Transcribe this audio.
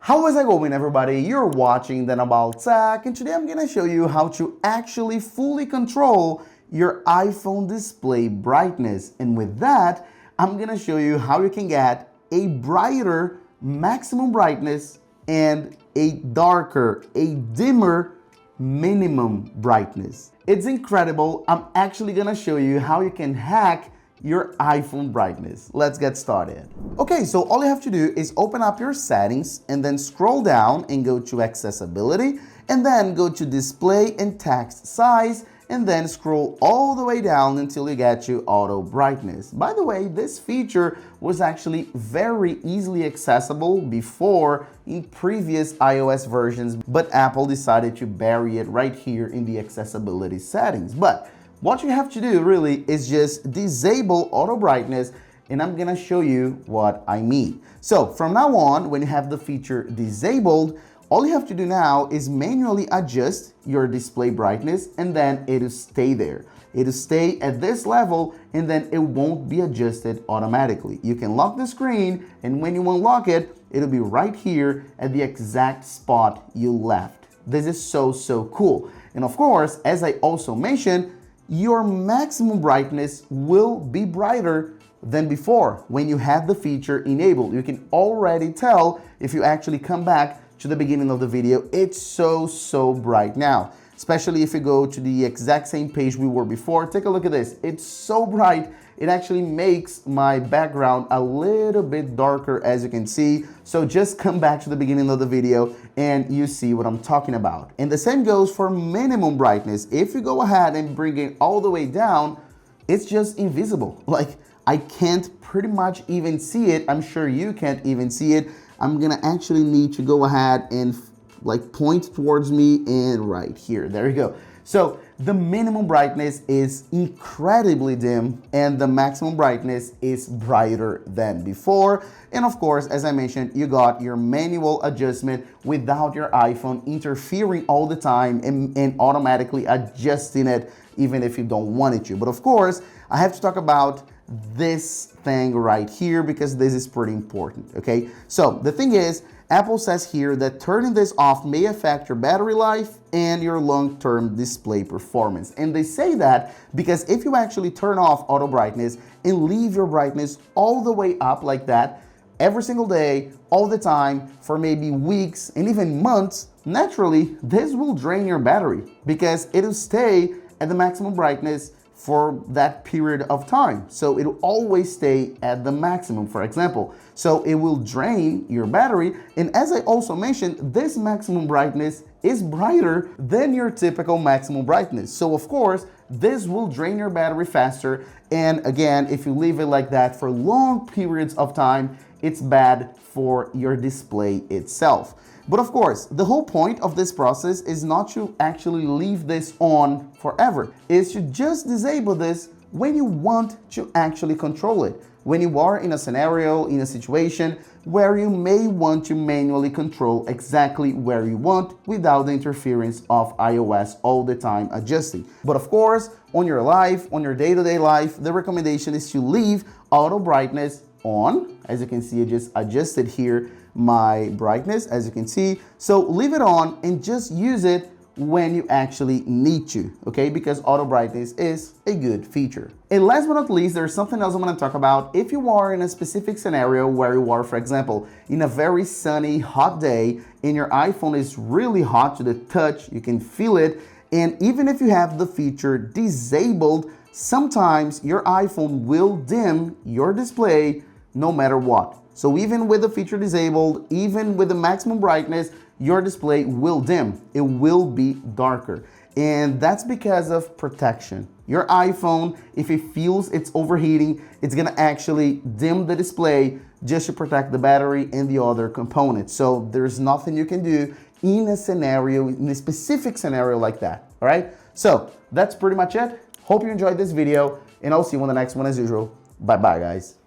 How is it going, everybody? You're watching Then About Tech, and today I'm going to show you how to actually fully control your iPhone display brightness. And with that, I'm going to show you how you can get a brighter maximum brightness and a darker, a dimmer minimum brightness. It's incredible. I'm actually going to show you how you can hack your iPhone brightness. Let's get started. Okay, so all you have to do is open up your settings and then scroll down and go to accessibility and then go to display and text size and then scroll all the way down until you get to auto brightness. By the way, this feature was actually very easily accessible before in previous iOS versions, but Apple decided to bury it right here in the accessibility settings. But what you have to do really is just disable auto brightness, and I'm gonna show you what I mean. So from now on, when you have the feature disabled, all you have to do now is manually adjust your display brightness, and then it'll stay there. It'll stay at this level, and then it won't be adjusted automatically. You can lock the screen, and when you unlock it, it'll be right here at the exact spot you left. This is so cool. And of course, as I also mentioned, your maximum brightness will be brighter than before when you had the feature enabled. You can already tell if you actually come back to the beginning of the video, it's so bright now. Especially if you go to the exact same page we were before. Take a look at this. It's so bright, it actually makes my background a little bit darker, as you can see. So just come back to the beginning of the video and you see what I'm talking about. And the same goes for minimum brightness. If you go ahead and bring it all the way down, it's just invisible. Like, I can't pretty much even see it. I'm sure you can't even see it. I'm gonna actually need to go ahead and like point towards me and right here. There you go. So the minimum brightness is incredibly dim and the maximum brightness is brighter than before. And of course, as I mentioned, you got your manual adjustment without your iPhone interfering all the time and automatically adjusting it even if you don't want it to. But of course, I have to talk about this thing right here because this is pretty important, okay? So the thing is, Apple says here that turning this off may affect your battery life and your long-term display performance. And they say that because if you actually turn off auto brightness and leave your brightness all the way up like that, every single day, all the time, for maybe weeks and even months, naturally, this will drain your battery because it'll stay at the maximum brightness for that period of time. So it'll always stay at the maximum, for example. So it will drain your battery. And as I also mentioned, this maximum brightness is brighter than your typical maximum brightness. So of course, this will drain your battery faster. And again, if you leave it like that for long periods of time, it's bad for your display itself. But of course, the whole point of this process is not to actually leave this on forever. It's to just disable this when you want to actually control it. When you are in a scenario, in a situation where you may want to manually control exactly where you want without the interference of iOS all the time adjusting. But of course, on your life, on your day-to-day life, the recommendation is to leave auto brightness on. As you can see, I just adjusted here my brightness, as you can see. So leave it on and just use it when you actually need to, okay? Because auto brightness is a good feature. And last but not least, there's something else I'm gonna talk about. If you are in a specific scenario where you are, for example, in a very sunny, hot day, and your iPhone is really hot to the touch, you can feel it, and even if you have the feature disabled, sometimes your iPhone will dim your display no matter what. So even with the feature disabled, even with the maximum brightness, your display will dim. It will be darker. And that's because of protection. Your iPhone, if it feels it's overheating, it's gonna actually dim the display just to protect the battery and the other components. So there's nothing you can do in a scenario, in a specific scenario like that, all right? So that's pretty much it. Hope you enjoyed this video, and I'll see you on the next one as usual. Bye-bye, guys.